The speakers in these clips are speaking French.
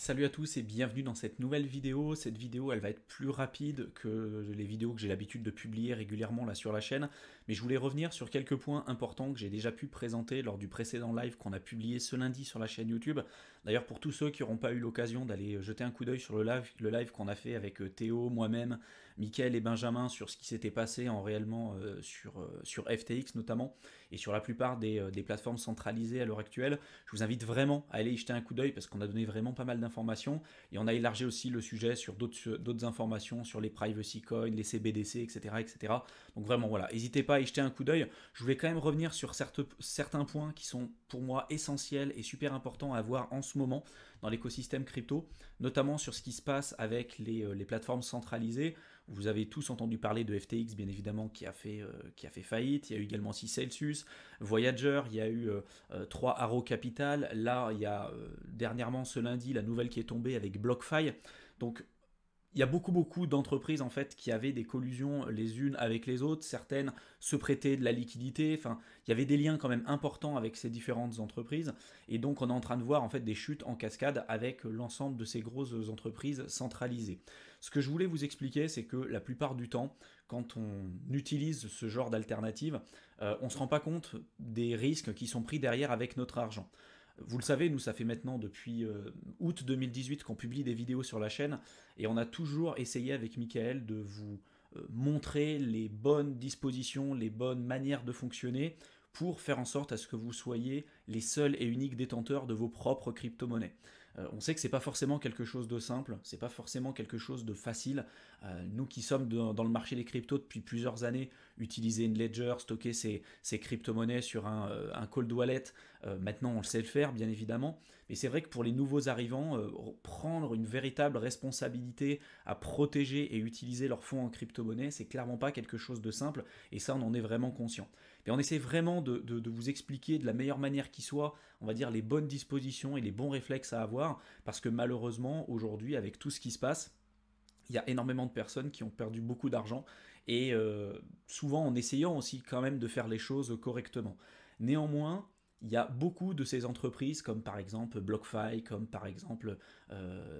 Salut à tous et bienvenue dans cette nouvelle vidéo. Cette vidéo, elle va être plus rapide que les vidéos que j'ai l'habitude de publier régulièrement là sur la chaîne, mais je voulais revenir sur quelques points importants que j'ai déjà pu présenter lors du précédent live qu'on a publié ce lundi sur la chaîne YouTube. D'ailleurs, pour tous ceux qui n'auront pas eu l'occasion d'aller jeter un coup d'œil sur le live qu'on a fait avec Théo, moi-même, Mickaël et Benjamin sur ce qui s'était passé en réellement sur FTX notamment, et sur la plupart des plateformes centralisées à l'heure actuelle, je vous invite vraiment à aller y jeter un coup d'œil parce qu'on a donné vraiment pas mal d'informations et on a élargi aussi le sujet sur d'autres informations sur les privacy coins, les CBDC, etc., etc. Donc vraiment voilà, n'hésitez pas à y jeter un coup d'œil. Je voulais quand même revenir sur certains points qui sont pour moi essentiels et super importants à voir en ce moment dans l'écosystème crypto, notamment sur ce qui se passe avec les plateformes centralisées. Vous avez tous entendu parler de FTX, bien évidemment, qui a fait faillite. Il y a eu également aussi Celsius, Voyager, il y a eu 3 Arrow Capital. Là, il y a dernièrement ce lundi la nouvelle qui est tombée avec BlockFi. Donc il y a beaucoup d'entreprises en fait qui avaient des collusions les unes avec les autres, certaines se prêtaient de la liquidité, enfin il y avait des liens quand même importants avec ces différentes entreprises et donc on est en train de voir en fait des chutes en cascade avec l'ensemble de ces grosses entreprises centralisées. Ce que je voulais vous expliquer, c'est que la plupart du temps, quand on utilise ce genre d'alternative, on ne se rend pas compte des risques qui sont pris derrière avec notre argent. Vous le savez, nous, ça fait maintenant depuis août 2018 qu'on publie des vidéos sur la chaîne et on a toujours essayé avec Mickaël de vous montrer les bonnes dispositions, les bonnes manières de fonctionner pour faire en sorte à ce que vous soyez les seuls et uniques détenteurs de vos propres crypto-monnaies. On sait que c'est pas forcément quelque chose de simple, c'est pas forcément quelque chose de facile. Nous qui sommes dans le marché des cryptos depuis plusieurs années, utiliser une ledger, stocker ces crypto-monnaies sur un cold wallet, maintenant on le sait le faire bien évidemment, mais c'est vrai que pour les nouveaux arrivants, prendre une véritable responsabilité à protéger et utiliser leurs fonds en crypto-monnaie, c'est clairement pas quelque chose de simple, et ça on en est vraiment conscient. Mais on essaie vraiment de vous expliquer de la meilleure manière qui soit, on va dire, les bonnes dispositions et les bons réflexes à avoir, parce que malheureusement, aujourd'hui, avec tout ce qui se passe, il y a énormément de personnes qui ont perdu beaucoup d'argent, et souvent en essayant aussi quand même de faire les choses correctement. Néanmoins, il y a beaucoup de ces entreprises, comme par exemple BlockFi, comme par exemple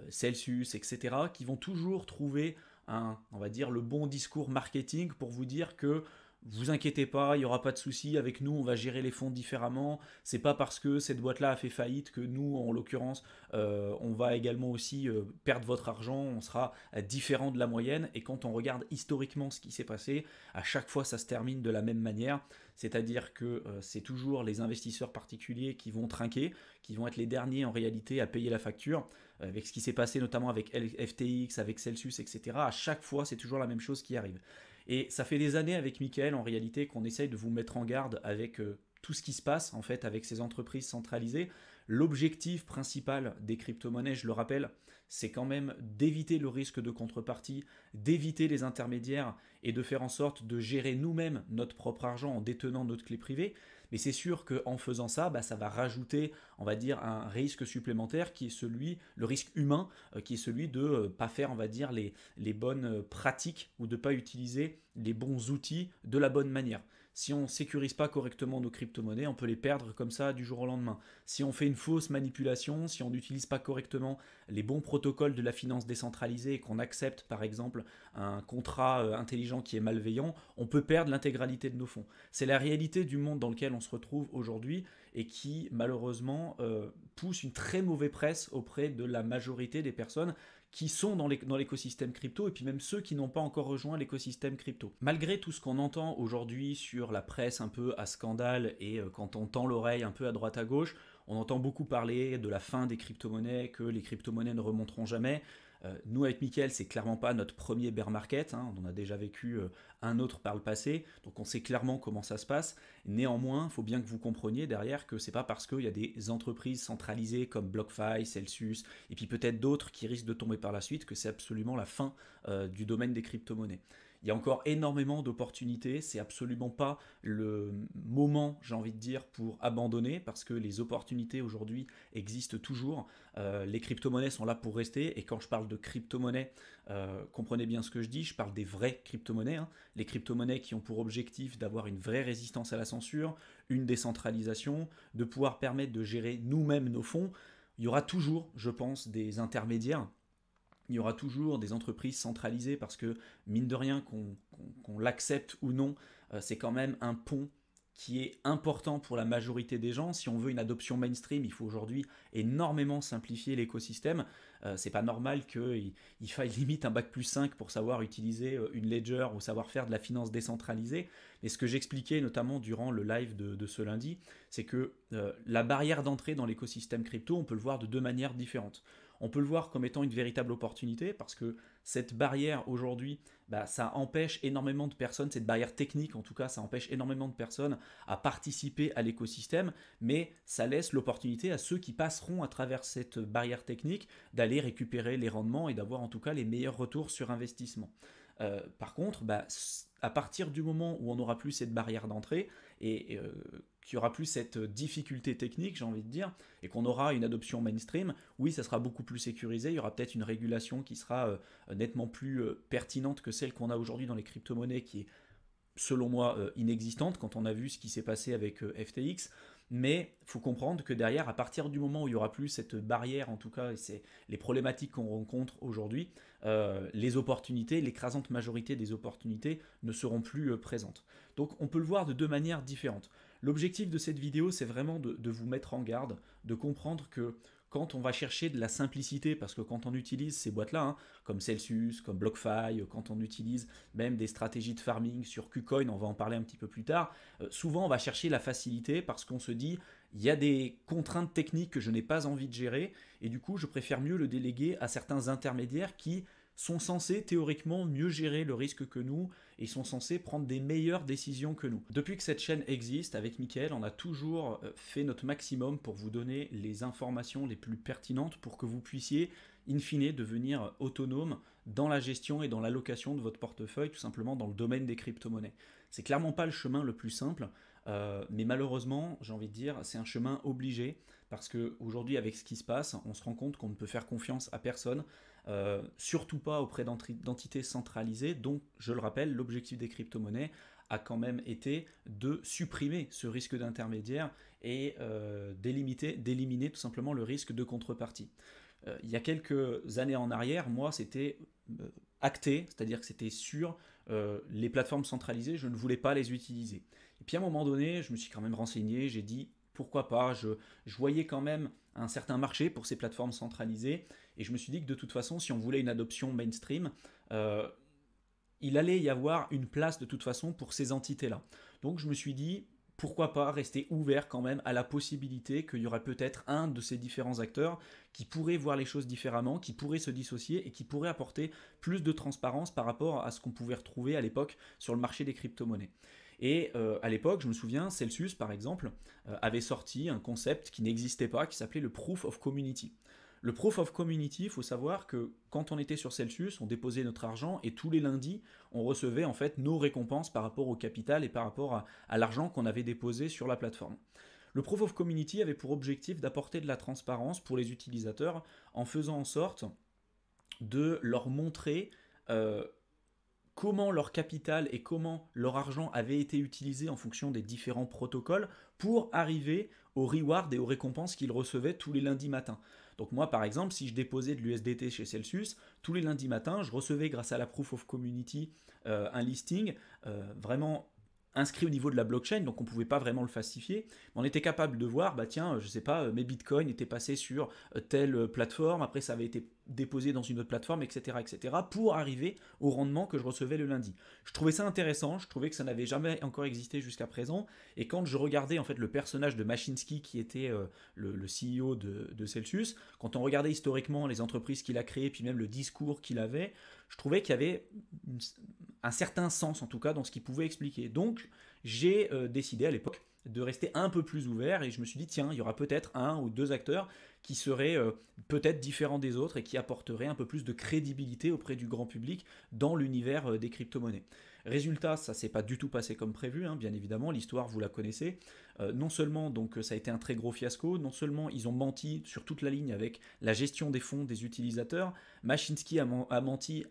Celsius, etc., qui vont toujours trouver on va dire, le bon discours marketing pour vous dire que vous inquiétez pas, il n'y aura pas de souci, avec nous on va gérer les fonds différemment, c'est pas parce que cette boîte-là a fait faillite que nous, en l'occurrence, on va également aussi perdre votre argent, on sera différent de la moyenne, et quand on regarde historiquement ce qui s'est passé, à chaque fois ça se termine de la même manière, c'est-à-dire que c'est toujours les investisseurs particuliers qui vont trinquer, qui vont être les derniers en réalité à payer la facture, avec ce qui s'est passé notamment avec FTX, avec Celsius, etc. À chaque fois c'est toujours la même chose qui arrive. Et ça fait des années avec Mickaël en réalité qu'on essaye de vous mettre en garde avec tout ce qui se passe en fait avec ces entreprises centralisées. L'objectif principal des crypto-monnaies, je le rappelle, c'est quand même d'éviter le risque de contrepartie, d'éviter les intermédiaires et de faire en sorte de gérer nous-mêmes notre propre argent en détenant notre clé privée. Mais c'est sûr qu'en faisant ça, ça va rajouter, on va dire, un risque supplémentaire qui est le risque humain, qui est celui de ne pas faire, on va dire, les bonnes pratiques ou de ne pas utiliser les bons outils de la bonne manière. Si on ne sécurise pas correctement nos crypto-monnaies, on peut les perdre comme ça du jour au lendemain. Si on fait une fausse manipulation, si on n'utilise pas correctement les bons protocoles de la finance décentralisée et qu'on accepte par exemple un contrat intelligent qui est malveillant, on peut perdre l'intégralité de nos fonds. C'est la réalité du monde dans lequel on se retrouve aujourd'hui et qui malheureusement pousse une très mauvaise presse auprès de la majorité des personnes qui sont dans l'écosystème crypto et puis même ceux qui n'ont pas encore rejoint l'écosystème crypto. Malgré tout ce qu'on entend aujourd'hui sur la presse un peu à scandale et quand on tend l'oreille un peu à droite à gauche, on entend beaucoup parler de la fin des crypto-monnaies, que les crypto-monnaies ne remonteront jamais. Nous, avec Mickaël, c'est clairement pas notre premier bear market, hein, on en a déjà vécu un autre par le passé, donc on sait clairement comment ça se passe. Néanmoins, il faut bien que vous compreniez derrière que c'est pas parce qu'il y a des entreprises centralisées comme BlockFi, Celsius, et puis peut-être d'autres qui risquent de tomber par la suite, que c'est absolument la fin du domaine des crypto-monnaies. Il y a encore énormément d'opportunités, c'est absolument pas le moment, j'ai envie de dire, pour abandonner, parce que les opportunités aujourd'hui existent toujours. Les crypto-monnaies sont là pour rester, et quand je parle de crypto-monnaies, comprenez bien ce que je dis, je parle des vraies crypto-monnaies, hein. Les crypto-monnaies qui ont pour objectif d'avoir une vraie résistance à la censure, une décentralisation, de pouvoir permettre de gérer nous-mêmes nos fonds. Il y aura toujours, je pense, des intermédiaires. Il y aura toujours des entreprises centralisées parce que, mine de rien, qu'on l'accepte ou non, c'est quand même un pont qui est important pour la majorité des gens. Si on veut une adoption mainstream, il faut aujourd'hui énormément simplifier l'écosystème. C'est pas normal qu'il faille limite un bac+5 pour savoir utiliser une ledger ou savoir faire de la finance décentralisée. Et ce que j'expliquais notamment durant le live de ce lundi, c'est que la barrière d'entrée dans l'écosystème crypto, on peut le voir de deux manières différentes. On peut le voir comme étant une véritable opportunité parce que cette barrière aujourd'hui, ça empêche énormément de personnes, cette barrière technique en tout cas, ça empêche énormément de personnes à participer à l'écosystème, mais ça laisse l'opportunité à ceux qui passeront à travers cette barrière technique d'aller récupérer les rendements et d'avoir en tout cas les meilleurs retours sur investissement. Par contre, à partir du moment où on n'aura plus cette barrière d'entrée et qu'il n'y aura plus cette difficulté technique, j'ai envie de dire, et qu'on aura une adoption mainstream, oui, ça sera beaucoup plus sécurisé, il y aura peut-être une régulation qui sera nettement plus pertinente que celle qu'on a aujourd'hui dans les crypto-monnaies, qui est selon moi inexistante quand on a vu ce qui s'est passé avec FTX. Mais il faut comprendre que derrière, à partir du moment où il n'y aura plus cette barrière, en tout cas, et c'est les problématiques qu'on rencontre aujourd'hui, les opportunités, l'écrasante majorité des opportunités ne seront plus présentes. Donc on peut le voir de deux manières différentes. L'objectif de cette vidéo, c'est vraiment de vous mettre en garde, de comprendre que quand on va chercher de la simplicité, parce que quand on utilise ces boîtes-là, comme Celsius, comme BlockFi, quand on utilise même des stratégies de farming sur KuCoin, on va en parler un petit peu plus tard, souvent on va chercher la facilité parce qu'on se dit il y a des contraintes techniques que je n'ai pas envie de gérer et du coup je préfère mieux le déléguer à certains intermédiaires qui sont censés théoriquement mieux gérer le risque que nous et sont censés prendre des meilleures décisions que nous. Depuis que cette chaîne existe, avec Mickaël, on a toujours fait notre maximum pour vous donner les informations les plus pertinentes pour que vous puissiez, in fine, devenir autonome dans la gestion et dans l'allocation de votre portefeuille, tout simplement dans le domaine des crypto-monnaies. C'est clairement pas le chemin le plus simple, mais malheureusement, j'ai envie de dire, c'est un chemin obligé parce qu'aujourd'hui, avec ce qui se passe, on se rend compte qu'on ne peut faire confiance à personne. Surtout pas auprès d'entités centralisées, donc je le rappelle, l'objectif des crypto-monnaies a quand même été de supprimer ce risque d'intermédiaire et d'éliminer tout simplement le risque de contrepartie. Il y a quelques années en arrière, moi c'était acté, c'est-à-dire que c'était sûr, les plateformes centralisées, je ne voulais pas les utiliser. Et puis à un moment donné, je me suis quand même renseigné, j'ai dit pourquoi pas, je voyais quand même un certain marché pour ces plateformes centralisées, et je me suis dit que de toute façon, si on voulait une adoption mainstream, il allait y avoir une place de toute façon pour ces entités-là. Donc je me suis dit, pourquoi pas rester ouvert quand même à la possibilité qu'il y aurait peut-être un de ces différents acteurs qui pourrait voir les choses différemment, qui pourrait se dissocier et qui pourrait apporter plus de transparence par rapport à ce qu'on pouvait retrouver à l'époque sur le marché des crypto-monnaies. Et à l'époque, je me souviens, Celsius, par exemple, avait sorti un concept qui n'existait pas, qui s'appelait le Proof of Community. Le Proof of Community, il faut savoir que quand on était sur Celsius, on déposait notre argent et tous les lundis, on recevait en fait nos récompenses par rapport au capital et par rapport à l'argent qu'on avait déposé sur la plateforme. Le Proof of Community avait pour objectif d'apporter de la transparence pour les utilisateurs en faisant en sorte de leur montrer comment leur capital et comment leur argent avait été utilisé en fonction des différents protocoles pour arriver aux rewards et aux récompenses qu'ils recevaient tous les lundis matins. Donc moi par exemple, si je déposais de l'USDT chez Celsius, tous les lundis matins, je recevais grâce à la Proof of Community un listing vraiment inscrit au niveau de la blockchain, donc on ne pouvait pas vraiment le falsifier, mais on était capable de voir, tiens, je sais pas, mes bitcoins étaient passés sur telle plateforme, après ça avait été déposé dans une autre plateforme, etc., pour arriver au rendement que je recevais le lundi. Je trouvais ça intéressant, je trouvais que ça n'avait jamais encore existé jusqu'à présent, et quand je regardais en fait le personnage de Mashinsky, qui était le CEO de Celsius, quand on regardait historiquement les entreprises qu'il a créées, puis même le discours qu'il avait, je trouvais qu'il y avait un certain sens en tout cas dans ce qu'il pouvait expliquer. Donc j'ai décidé à l'époque de rester un peu plus ouvert et je me suis dit tiens, il y aura peut-être un ou deux acteurs qui seraient peut-être différents des autres et qui apporteraient un peu plus de crédibilité auprès du grand public dans l'univers des crypto-monnaies. Résultat, ça s'est pas du tout passé comme prévu, bien évidemment, l'histoire vous la connaissez. Non seulement donc ça a été un très gros fiasco, non seulement ils ont menti sur toute la ligne avec la gestion des fonds des utilisateurs, Mashinsky a menti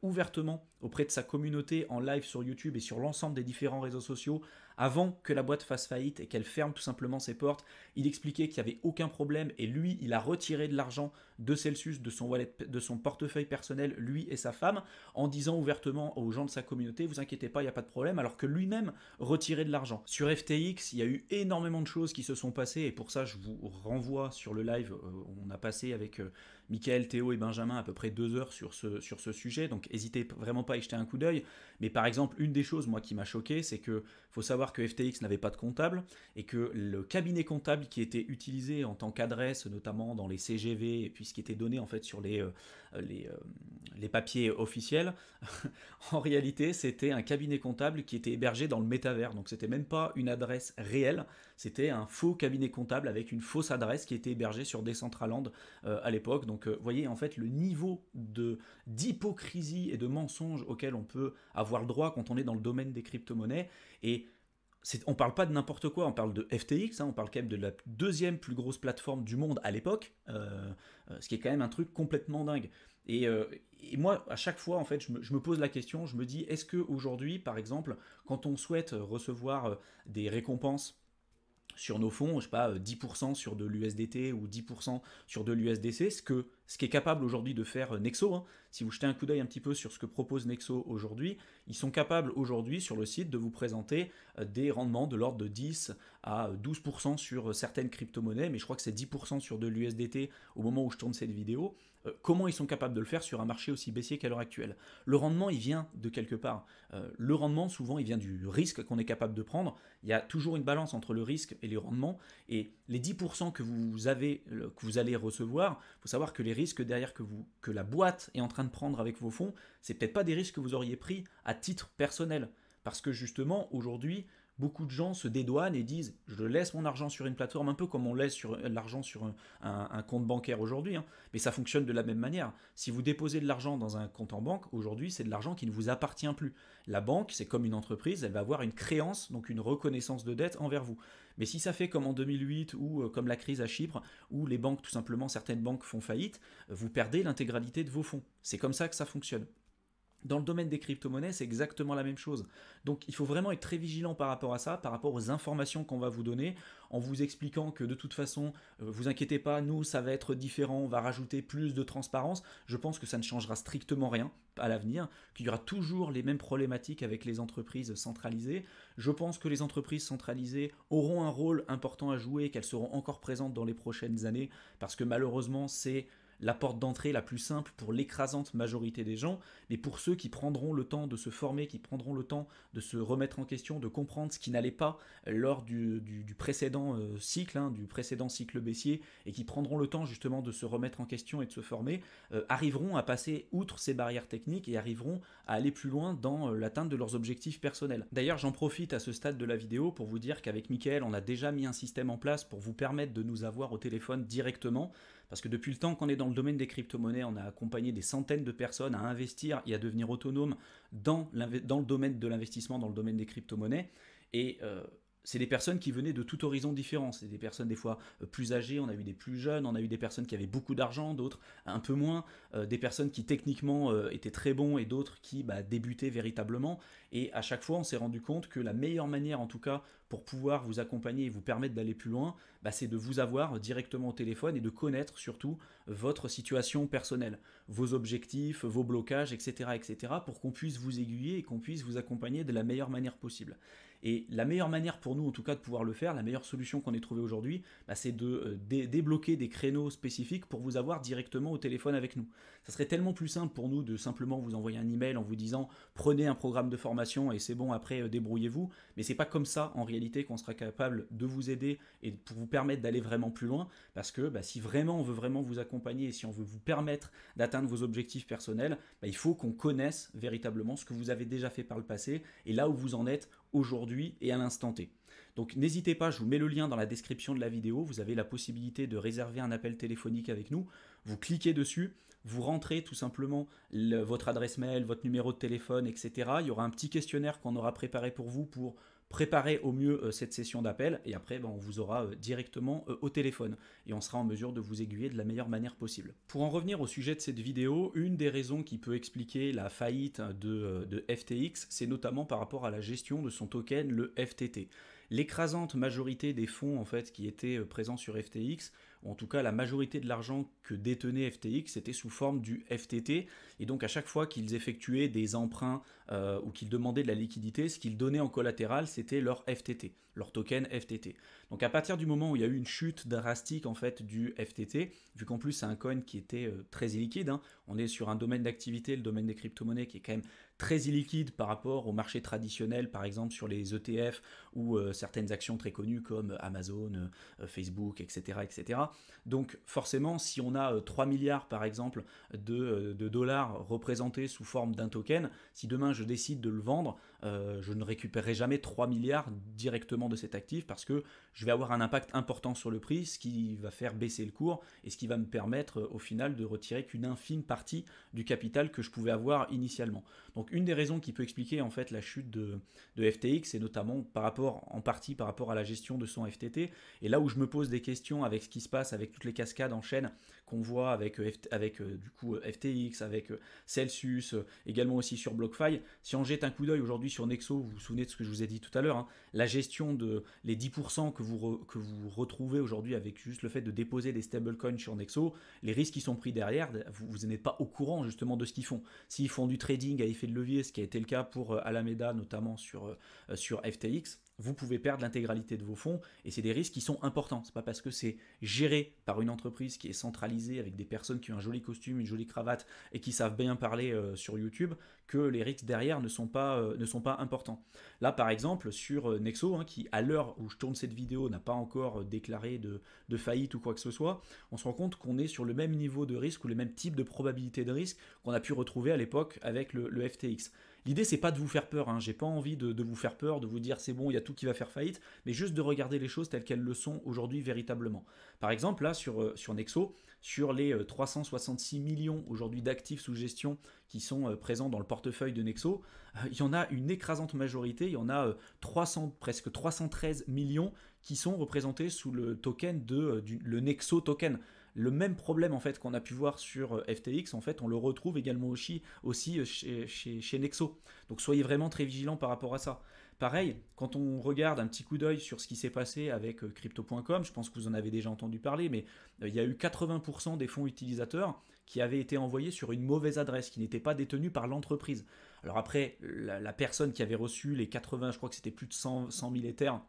ouvertement auprès de sa communauté en live sur YouTube et sur l'ensemble des différents réseaux sociaux avant que la boîte fasse faillite et qu'elle ferme tout simplement ses portes. Il expliquait qu'il n'y avait aucun problème et lui, il a retiré de l'argent de Celsius, de son wallet, de son portefeuille personnel, lui et sa femme, en disant ouvertement aux gens de sa communauté, vous inquiétez pas, il n'y a pas de problème, alors que lui-même retirait de l'argent. Sur FTX, il y a eu énormément de choses qui se sont passées et pour ça, je vous renvoie sur le live. On a passé avec Mickaël, Théo et Benjamin à peu près 2 heures sur ce sujet, donc n'hésitez vraiment pas à y jeter un coup d'œil. Mais par exemple, une des choses moi qui m'a choqué, c'est que faut savoir que FTX n'avait pas de comptable et que le cabinet comptable qui était utilisé en tant qu'adresse, notamment dans les CGV et puis ce qui était donné en fait sur les papiers officiels, en réalité c'était un cabinet comptable qui était hébergé dans le métavers. Donc c'était même pas une adresse réelle, c'était un faux cabinet comptable avec une fausse adresse qui était hébergée sur Decentraland à l'époque. Donc vous voyez en fait le niveau d'hypocrisie et de mensonge auquel on peut avoir le droit quand on est dans le domaine des crypto-monnaies. Et on ne parle pas de n'importe quoi, on parle de FTX, on parle quand même de la deuxième plus grosse plateforme du monde à l'époque, ce qui est quand même un truc complètement dingue. Et moi, à chaque fois, en fait, je me pose la question, je me dis, est-ce qu'aujourd'hui, par exemple, quand on souhaite recevoir des récompenses sur nos fonds, je sais pas, 10% sur de l'USDT ou 10% sur de l'USDC, ce qui est capable aujourd'hui de faire Nexo. Hein. Si vous jetez un coup d'œil un petit peu sur ce que propose Nexo aujourd'hui, ils sont capables aujourd'hui sur le site de vous présenter des rendements de l'ordre de 10 à 12% sur certaines crypto-monnaies, mais je crois que c'est 10% sur de l'USDT au moment où je tourne cette vidéo. Comment ils sont capables de le faire sur un marché aussi baissier qu'à l'heure actuelle? Le rendement, il vient de quelque part. Le rendement, souvent, il vient du risque qu'on est capable de prendre. Il y a toujours une balance entre le risque et les rendements. Et les 10% que vous allez recevoir, il faut savoir que les risques derrière que la boîte est en train de prendre avec vos fonds, c'est peut-être pas des risques que vous auriez pris à titre personnel. Parce que justement, aujourd'hui, beaucoup de gens se dédouanent et disent je laisse mon argent sur une plateforme, un peu comme on laisse l'argent sur un compte bancaire aujourd'hui, hein, mais ça fonctionne de la même manière. Si vous déposez de l'argent dans un compte en banque, aujourd'hui c'est de l'argent qui ne vous appartient plus. La banque, c'est comme une entreprise, elle va avoir une créance, donc une reconnaissance de dette envers vous. Mais si ça fait comme en 2008 ou comme la crise à Chypre, où les banques, tout simplement, certaines banques font faillite, vous perdez l'intégralité de vos fonds. C'est comme ça que ça fonctionne. Dans le domaine des crypto-monnaies, c'est exactement la même chose. Donc il faut vraiment être très vigilant par rapport à ça, par rapport aux informations qu'on va vous donner, en vous expliquant que de toute façon, vous inquiétez pas, nous ça va être différent, on va rajouter plus de transparence. Je pense que ça ne changera strictement rien à l'avenir, qu'il y aura toujours les mêmes problématiques avec les entreprises centralisées. Je pense que les entreprises centralisées auront un rôle important à jouer, qu'elles seront encore présentes dans les prochaines années, parce que malheureusement c'est la porte d'entrée la plus simple pour l'écrasante majorité des gens, mais pour ceux qui prendront le temps de se former, qui prendront le temps de se remettre en question, de comprendre ce qui n'allait pas lors du précédent cycle, hein, du précédent cycle baissier, et qui prendront le temps justement de se remettre en question et de se former, arriveront à passer outre ces barrières techniques et arriveront à aller plus loin dans l'atteinte de leurs objectifs personnels. D'ailleurs, j'en profite à ce stade de la vidéo pour vous dire qu'avec Mickaël, on a déjà mis un système en place pour vous permettre de nous avoir au téléphone directement. Parce que depuis le temps qu'on est dans le domaine des crypto-monnaies, on a accompagné des centaines de personnes à investir et à devenir autonomes dans le domaine de l'investissement, dans le domaine des crypto-monnaies. Et c'est des personnes qui venaient de tout horizon différent. C'est des personnes des fois plus âgées, on a eu des plus jeunes, on a eu des personnes qui avaient beaucoup d'argent, d'autres un peu moins, des personnes qui techniquement étaient très bons et d'autres qui débutaient véritablement. Et à chaque fois, on s'est rendu compte que la meilleure manière, en tout cas, pour pouvoir vous accompagner et vous permettre d'aller plus loin, c'est de vous avoir directement au téléphone et de connaître surtout votre situation personnelle, vos objectifs, vos blocages, etc., etc., pour qu'on puisse vous aiguiller et qu'on puisse vous accompagner de la meilleure manière possible. Et la meilleure manière pour nous, en tout cas, de pouvoir le faire, la meilleure solution qu'on ait trouvée aujourd'hui, c'est de débloquer des créneaux spécifiques pour vous avoir directement au téléphone avec nous. Ça serait tellement plus simple pour nous de simplement vous envoyer un email en vous disant prenez un programme de formation et c'est bon, après débrouillez-vous. Mais c'est pas comme ça en réalité qu'on sera capable de vous aider et pour vous permettre d'aller vraiment plus loin. Parce que si vraiment on veut vraiment vous accompagner et si on veut vous permettre d'atteindre vos objectifs personnels, il faut qu'on connaisse véritablement ce que vous avez déjà fait par le passé et là où vous en êtes aujourd'hui et à l'instant T. Donc n'hésitez pas, je vous mets le lien dans la description de la vidéo, vous avez la possibilité de réserver un appel téléphonique avec nous, vous cliquez dessus, vous rentrez tout simplement votre adresse mail, votre numéro de téléphone, etc. Il y aura un petit questionnaire qu'on aura préparé pour vous pour préparer au mieux cette session d'appel et après on vous aura directement au téléphone et on sera en mesure de vous aiguiller de la meilleure manière possible. Pour en revenir au sujet de cette vidéo, une des raisons qui peut expliquer la faillite de FTX, c'est notamment par rapport à la gestion de son token, le FTT. L'écrasante majorité des fonds en fait qui étaient présents sur FTX, ou en tout cas la majorité de l'argent que détenait FTX, était sous forme du FTT, et donc à chaque fois qu'ils effectuaient des emprunts ou qu'ils demandaient de la liquidité, ce qu'ils donnaient en collatéral, c'était leur FTT, leur token FTT. Donc à partir du moment où il y a eu une chute drastique en fait du FTT, vu qu'en plus c'est un coin qui était très illiquide, hein, on est sur un domaine d'activité, le domaine des crypto-monnaies qui est quand même très illiquide par rapport au marché traditionnel, par exemple sur les ETF ou certaines actions très connues comme Amazon, Facebook, etc., etc. Donc forcément, si on a 3 milliards par exemple de dollars représentés sous forme d'un token, si demain je décide de le vendre, je ne récupérerai jamais 3 milliards directement de cet actif parce que je vais avoir un impact important sur le prix, ce qui va faire baisser le cours et ce qui va me permettre au final de retirer qu'une infime partie du capital que je pouvais avoir initialement. Donc une des raisons qui peut expliquer en fait la chute de FTX, c'est notamment en partie par rapport à la gestion de son FTT. Et là où je me pose des questions avec ce qui se passe, avec toutes les cascades en chaîne qu'on voit avec du coup FTX, avec Celsius, également aussi sur BlockFi. Si on jette un coup d'œil aujourd'hui sur Nexo, vous vous souvenez de ce que je vous ai dit tout à l'heure, hein, la gestion de les 10% que vous retrouvez aujourd'hui avec juste le fait de déposer des stablecoins sur Nexo, les risques qui sont pris derrière, vous n'êtes pas au courant justement de ce qu'ils font. S'ils font du trading à effet de levier, ce qui a été le cas pour Alameda notamment sur FTX, vous pouvez perdre l'intégralité de vos fonds et c'est des risques qui sont importants. C'est pas parce que c'est géré par une entreprise qui est centralisée avec des personnes qui ont un joli costume, une jolie cravate et qui savent bien parler sur YouTube que les risques derrière ne sont pas importants. Là par exemple sur Nexo, hein, qui à l'heure où je tourne cette vidéo n'a pas encore déclaré de faillite ou quoi que ce soit, on se rend compte qu'on est sur le même niveau de risque ou le même type de probabilité de risque qu'on a pu retrouver à l'époque avec le FTX. L'idée, c'est pas de vous faire peur, hein. J'ai pas envie de vous faire peur, de vous dire c'est bon, il y a tout qui va faire faillite, mais juste de regarder les choses telles qu'elles le sont aujourd'hui véritablement. Par exemple, là, sur Nexo, sur les 366 millions aujourd'hui d'actifs sous gestion qui sont présents dans le portefeuille de Nexo, il y en a une écrasante majorité, il y en a presque 313 millions qui sont représentés sous le token le Nexo token. Le même problème en fait qu'on a pu voir sur FTX, en fait, on le retrouve également aussi chez Nexo. Donc soyez vraiment très vigilants par rapport à ça. Pareil, quand on regarde un petit coup d'œil sur ce qui s'est passé avec crypto.com, je pense que vous en avez déjà entendu parler, mais il y a eu 80% des fonds utilisateurs qui avaient été envoyés sur une mauvaise adresse, qui n'était pas détenue par l'entreprise. Alors après, la personne qui avait reçu les 80, je crois que c'était plus de 100 000 Ethers,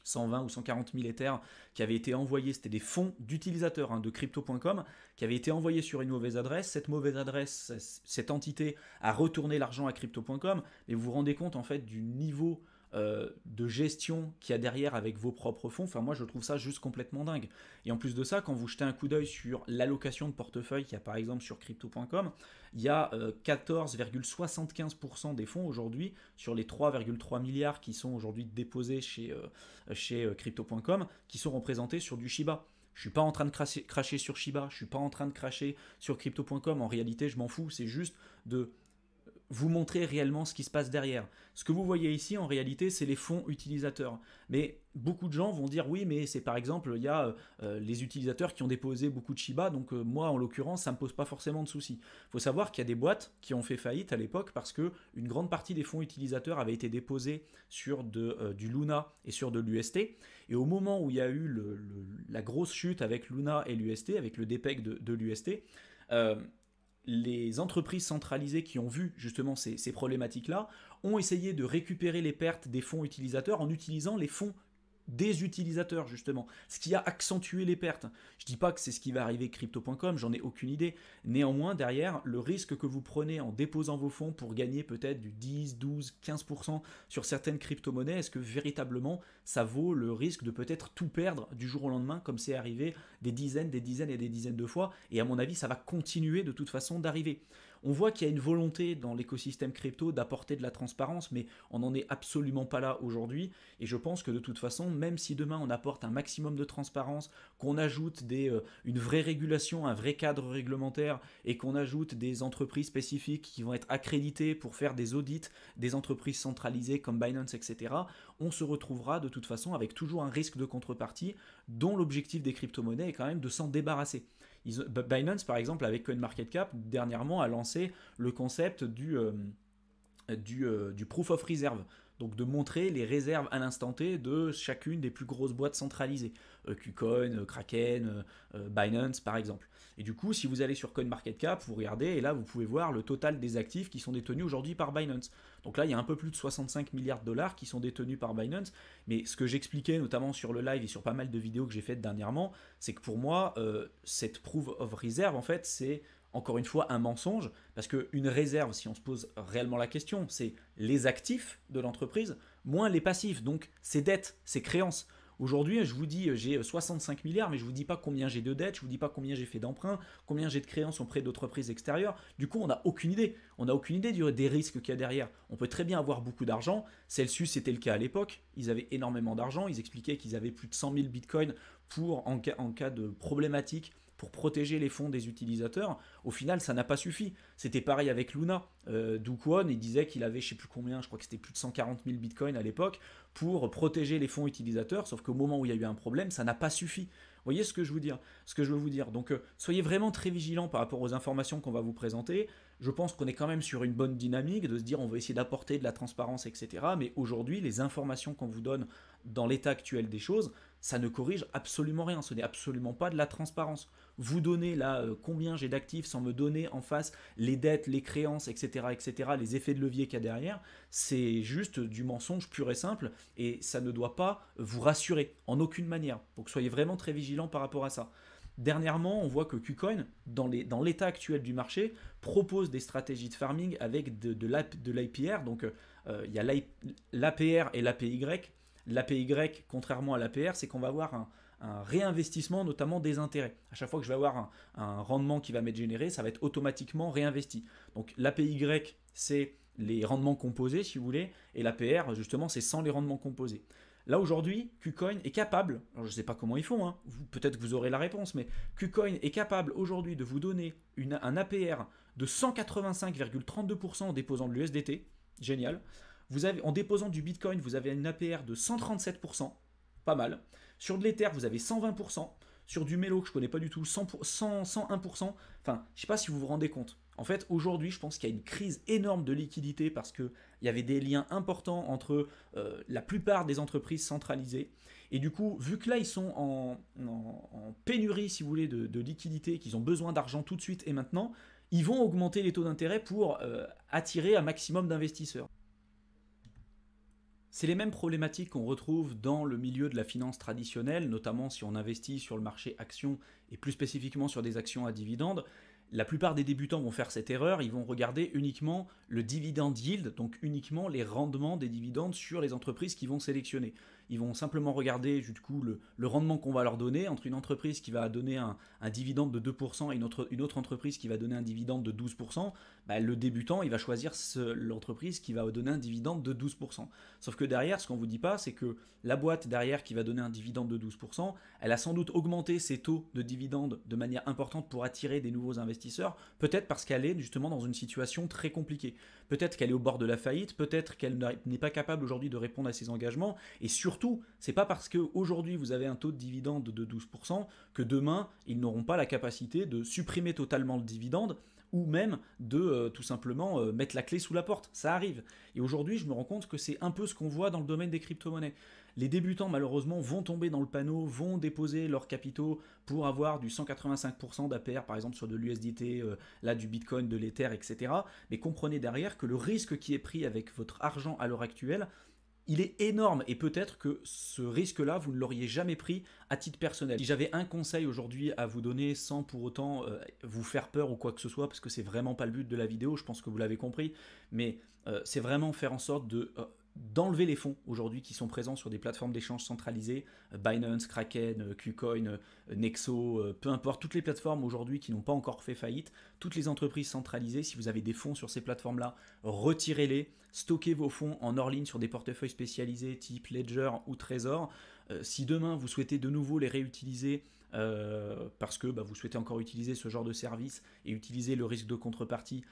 120 ou 140 000 Ethers qui avaient été envoyés, c'était des fonds d'utilisateurs de crypto.com qui avaient été envoyés sur une mauvaise adresse. Cette mauvaise adresse, cette entité a retourné l'argent à crypto.com, et vous vous rendez compte en fait du niveau de gestion qu'il y a derrière avec vos propres fonds. Enfin moi je trouve ça juste complètement dingue. Et en plus de ça, quand vous jetez un coup d'œil sur l'allocation de portefeuille qu'il y a par exemple sur crypto.com, il y a 14,75% des fonds aujourd'hui sur les 3,3 milliards qui sont aujourd'hui déposés chez crypto.com qui sont représentés sur du Shiba. Je suis pas en train de cracher sur Shiba, je suis pas en train de cracher sur crypto.com, en réalité je m'en fous, c'est juste de vous montrer réellement ce qui se passe derrière. Ce que vous voyez ici, en réalité, c'est les fonds utilisateurs. Mais beaucoup de gens vont dire, oui, mais c'est par exemple, il y a les utilisateurs qui ont déposé beaucoup de Shiba, donc moi, en l'occurrence, ça ne me pose pas forcément de soucis. Il faut savoir qu'il y a des boîtes qui ont fait faillite à l'époque parce qu'une grande partie des fonds utilisateurs avaient été déposés sur du Luna et sur de l'UST. Et au moment où il y a eu la grosse chute avec Luna et l'UST, avec le dépeg de l'UST, les entreprises centralisées qui ont vu justement ces problématiques-là ont essayé de récupérer les pertes des fonds utilisateurs en utilisant les fonds des utilisateurs justement, ce qui a accentué les pertes. Je dis pas que c'est ce qui va arriver avec crypto.com, j'en ai aucune idée. Néanmoins, derrière, le risque que vous prenez en déposant vos fonds pour gagner peut-être du 10, 12, 15% sur certaines crypto-monnaies, est-ce que véritablement ça vaut le risque de peut-être tout perdre du jour au lendemain, comme c'est arrivé des dizaines et des dizaines de fois, et à mon avis, ça va continuer de toute façon d'arriver. On voit qu'il y a une volonté dans l'écosystème crypto d'apporter de la transparence, mais on n'en est absolument pas là aujourd'hui. Et je pense que de toute façon, même si demain on apporte un maximum de transparence, qu'on ajoute une vraie régulation, un vrai cadre réglementaire, et qu'on ajoute des entreprises spécifiques qui vont être accréditées pour faire des audits, des entreprises centralisées comme Binance, etc., on se retrouvera de toute façon avec toujours un risque de contrepartie dont l'objectif des crypto-monnaies est quand même de s'en débarrasser. Binance, par exemple, avec CoinMarketCap, dernièrement a lancé le concept du proof of reserve. Donc de montrer les réserves à l'instant T de chacune des plus grosses boîtes centralisées. KuCoin, Kraken, Binance par exemple. Et du coup, si vous allez sur CoinMarketCap, vous regardez et là vous pouvez voir le total des actifs qui sont détenus aujourd'hui par Binance. Donc là, il y a un peu plus de 65 milliards de dollars qui sont détenus par Binance. Mais ce que j'expliquais notamment sur le live et sur pas mal de vidéos que j'ai faites dernièrement, c'est que pour moi, cette proof of reserve, en fait, c'est encore une fois un mensonge, parce qu'une réserve, si on se pose réellement la question, c'est les actifs de l'entreprise, moins les passifs, donc ses dettes, ses créances. Aujourd'hui, je vous dis, j'ai 65 milliards, mais je ne vous dis pas combien j'ai de dettes, je ne vous dis pas combien j'ai fait d'emprunts, combien j'ai de créances auprès d'entreprises extérieures. Du coup, on n'a aucune idée. On n'a aucune idée des risques qu'il y a derrière. On peut très bien avoir beaucoup d'argent. Celsius, c'était le cas à l'époque. Ils avaient énormément d'argent. Ils expliquaient qu'ils avaient plus de 100 000 bitcoins en cas de problématique, pour protéger les fonds des utilisateurs. Au final, ça n'a pas suffi. C'était pareil avec Luna. Do Kwon, il disait qu'il avait, je ne sais plus combien, je crois que c'était plus de 140 000 bitcoins à l'époque, pour protéger les fonds utilisateurs, sauf qu'au moment où il y a eu un problème, ça n'a pas suffi. Vous voyez ce que je veux vous dire. Donc, soyez vraiment très vigilants par rapport aux informations qu'on va vous présenter. Je pense qu'on est quand même sur une bonne dynamique de se dire on va essayer d'apporter de la transparence, etc. Mais aujourd'hui, les informations qu'on vous donne dans l'état actuel des choses, ça ne corrige absolument rien. Ce n'est absolument pas de la transparence. Vous donnez là combien j'ai d'actifs sans me donner en face les dettes, les créances, etc., les effets de levier qu'il y a derrière, c'est juste du mensonge pur et simple et ça ne doit pas vous rassurer en aucune manière. Donc soyez vraiment très vigilants par rapport à ça. Dernièrement, on voit que KuCoin, dans l'état actuel du marché, propose des stratégies de farming avec de l'APR. Donc il y a l'APR et l'APY. L'APY, contrairement à l'APR, c'est qu'on va avoir un réinvestissement, notamment des intérêts. À chaque fois que je vais avoir un rendement qui va m'être généré, ça va être automatiquement réinvesti. Donc l'APY, c'est les rendements composés, si vous voulez, et l'APR, justement, c'est sans les rendements composés. Là, aujourd'hui, KuCoin est capable, alors je ne sais pas comment ils font, hein, peut-être que vous aurez la réponse, mais KuCoin est capable aujourd'hui de vous donner un APR de 185,32% en déposant de l'USDT, génial. En déposant du Bitcoin, vous avez une APR de 137%, pas mal. Sur de l'Ether, vous avez 120%. Sur du Melo, que je ne connais pas du tout, 101%. Enfin, je ne sais pas si vous vous rendez compte. En fait, aujourd'hui, je pense qu'il y a une crise énorme de liquidité parce qu'il y avait des liens importants entre la plupart des entreprises centralisées. Et du coup, vu que là, ils sont en pénurie, si vous voulez, de liquidité, qu'ils ont besoin d'argent tout de suite et maintenant, ils vont augmenter les taux d'intérêt pour attirer un maximum d'investisseurs. C'est les mêmes problématiques qu'on retrouve dans le milieu de la finance traditionnelle, notamment si on investit sur le marché actions et plus spécifiquement sur des actions à dividendes. La plupart des débutants vont faire cette erreur, ils vont regarder uniquement le dividend yield, donc uniquement les rendements des dividendes sur les entreprises qu'ils vont sélectionner. Ils vont simplement regarder du coup le rendement qu'on va leur donner entre une entreprise qui va donner un dividende de 2% et une autre entreprise qui va donner un dividende de 12%. Bah, le débutant, il va choisir l'entreprise qui va donner un dividende de 12%. Sauf que derrière, ce qu'on ne vous dit pas, c'est que la boîte derrière qui va donner un dividende de 12%, elle a sans doute augmenté ses taux de dividendes de manière importante pour attirer des nouveaux investisseurs, peut-être parce qu'elle est justement dans une situation très compliquée. Peut-être qu'elle est au bord de la faillite, peut-être qu'elle n'est pas capable aujourd'hui de répondre à ses engagements, et surtout, c'est pas parce qu'aujourd'hui vous avez un taux de dividende de 12% que demain, ils n'auront pas la capacité de supprimer totalement le dividende, ou même de tout simplement mettre la clé sous la porte. Ça arrive. Et aujourd'hui, je me rends compte que c'est un peu ce qu'on voit dans le domaine des crypto-monnaies. Les débutants, malheureusement, vont tomber dans le panneau, vont déposer leurs capitaux pour avoir du 185% d'APR, par exemple sur de l'USDT, là du Bitcoin, de l'Ether, etc. Mais comprenez derrière que le risque qui est pris avec votre argent à l'heure actuelle, il est énorme et peut-être que ce risque-là, vous ne l'auriez jamais pris à titre personnel. Si j'avais un conseil aujourd'hui à vous donner sans pour autant vous faire peur ou quoi que ce soit, parce que c'est vraiment pas le but de la vidéo, je pense que vous l'avez compris, mais c'est vraiment faire en sorte d'enlever les fonds aujourd'hui qui sont présents sur des plateformes d'échange centralisées, Binance, Kraken, KuCoin, Nexo, peu importe, toutes les plateformes aujourd'hui qui n'ont pas encore fait faillite, toutes les entreprises centralisées, si vous avez des fonds sur ces plateformes-là, retirez-les, stockez vos fonds en hors ligne sur des portefeuilles spécialisés type Ledger ou Trésor. Si demain vous souhaitez de nouveau les réutiliser parce que vous souhaitez encore utiliser ce genre de service et utiliser le risque de contrepartie,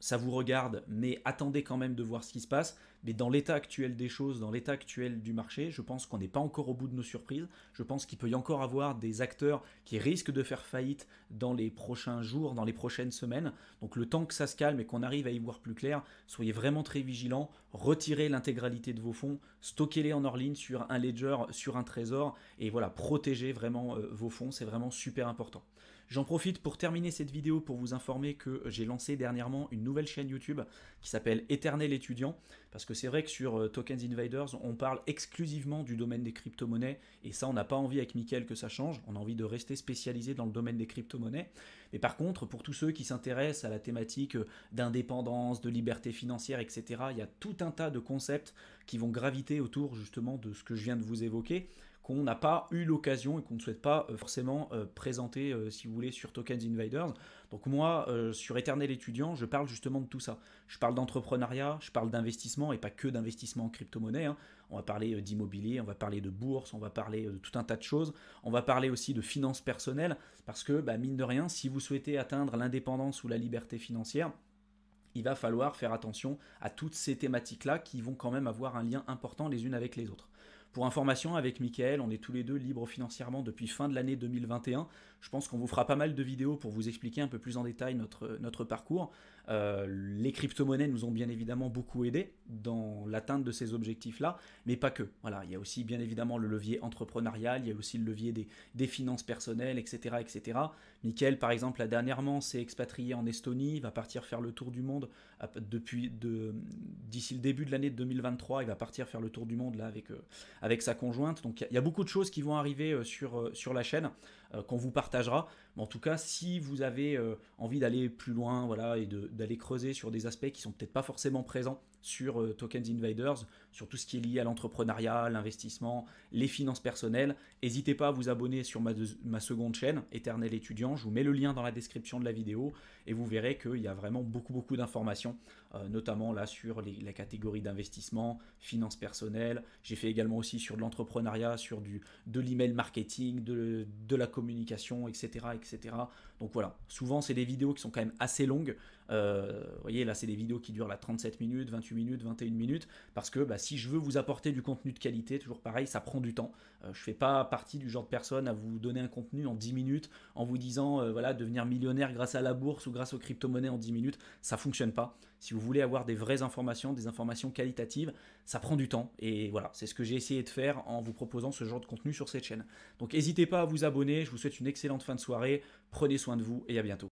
ça vous regarde, mais attendez quand même de voir ce qui se passe. Mais dans l'état actuel des choses, dans l'état actuel du marché, je pense qu'on n'est pas encore au bout de nos surprises. Je pense qu'il peut y encore avoir des acteurs qui risquent de faire faillite dans les prochains jours, dans les prochaines semaines. Donc le temps que ça se calme et qu'on arrive à y voir plus clair, soyez vraiment très vigilants. Retirez l'intégralité de vos fonds, stockez-les en hors ligne sur un ledger, sur un trésor. Et voilà, protégez vraiment vos fonds, c'est vraiment super important. J'en profite pour terminer cette vidéo pour vous informer que j'ai lancé dernièrement une nouvelle chaîne YouTube qui s'appelle Éternel Étudiant, parce que c'est vrai que sur Tokens Invaders, on parle exclusivement du domaine des crypto-monnaies, et ça, on n'a pas envie avec Mickaël que ça change, on a envie de rester spécialisé dans le domaine des crypto-monnaies. Mais par contre, pour tous ceux qui s'intéressent à la thématique d'indépendance, de liberté financière, etc., il y a tout un tas de concepts qui vont graviter autour justement de ce que je viens de vous évoquer, qu'on n'a pas eu l'occasion et qu'on ne souhaite pas forcément présenter, si vous voulez, sur Tokens Invaders. Donc moi, sur Éternel Étudiant, je parle justement de tout ça. Je parle d'entrepreneuriat, je parle d'investissement, et pas que d'investissement en crypto-monnaie. On va parler d'immobilier, on va parler de bourse, on va parler de tout un tas de choses. On va parler aussi de finances personnelles, parce que, mine de rien, si vous souhaitez atteindre l'indépendance ou la liberté financière, il va falloir faire attention à toutes ces thématiques-là qui vont quand même avoir un lien important les unes avec les autres. Pour information, avec Mickaël, on est tous les deux libres financièrement depuis fin de l'année 2021. Je pense qu'on vous fera pas mal de vidéos pour vous expliquer un peu plus en détail notre parcours. Les crypto-monnaies nous ont bien évidemment beaucoup aidés dans l'atteinte de ces objectifs-là, mais pas que. Voilà, il y a aussi bien évidemment le levier entrepreneurial, il y a aussi le levier des finances personnelles, etc., etc. Mickaël, par exemple, là, dernièrement, s'est expatrié en Estonie, il va partir faire le tour du monde d'ici le début de l'année 2023, il va partir faire le tour du monde là avec sa conjointe. Donc il y a beaucoup de choses qui vont arriver sur la chaîne qu'on vous partagera. Mais en tout cas, si vous avez envie d'aller plus loin, voilà, et d'aller creuser sur des aspects qui sont peut-être pas forcément présents sur Tokens Invaders, sur tout ce qui est lié à l'entrepreneuriat, l'investissement, les finances personnelles, n'hésitez pas à vous abonner sur ma seconde chaîne, Éternel Étudiant. Je vous mets le lien dans la description de la vidéo et vous verrez qu'il y a vraiment beaucoup d'informations, notamment là sur la catégorie d'investissement, finances personnelles. J'ai fait également aussi sur de l'entrepreneuriat, sur de l'email marketing, de la communication, etc., etc. Donc voilà, souvent c'est des vidéos qui sont quand même assez longues. Vous voyez, là c'est des vidéos qui durent 37 minutes, 28 minutes, 21 minutes, parce que si je veux vous apporter du contenu de qualité, toujours pareil, ça prend du temps. Je ne fais pas partie du genre de personne à vous donner un contenu en 10 minutes en vous disant voilà, devenir millionnaire grâce à la bourse ou grâce aux crypto-monnaies en 10 minutes. Ça ne fonctionne pas. Si vous voulez avoir des vraies informations, des informations qualitatives, ça prend du temps. Et voilà, c'est ce que j'ai essayé de faire en vous proposant ce genre de contenu sur cette chaîne. Donc n'hésitez pas à vous abonner. Je vous souhaite une excellente fin de soirée. Prenez soin de vous et à bientôt.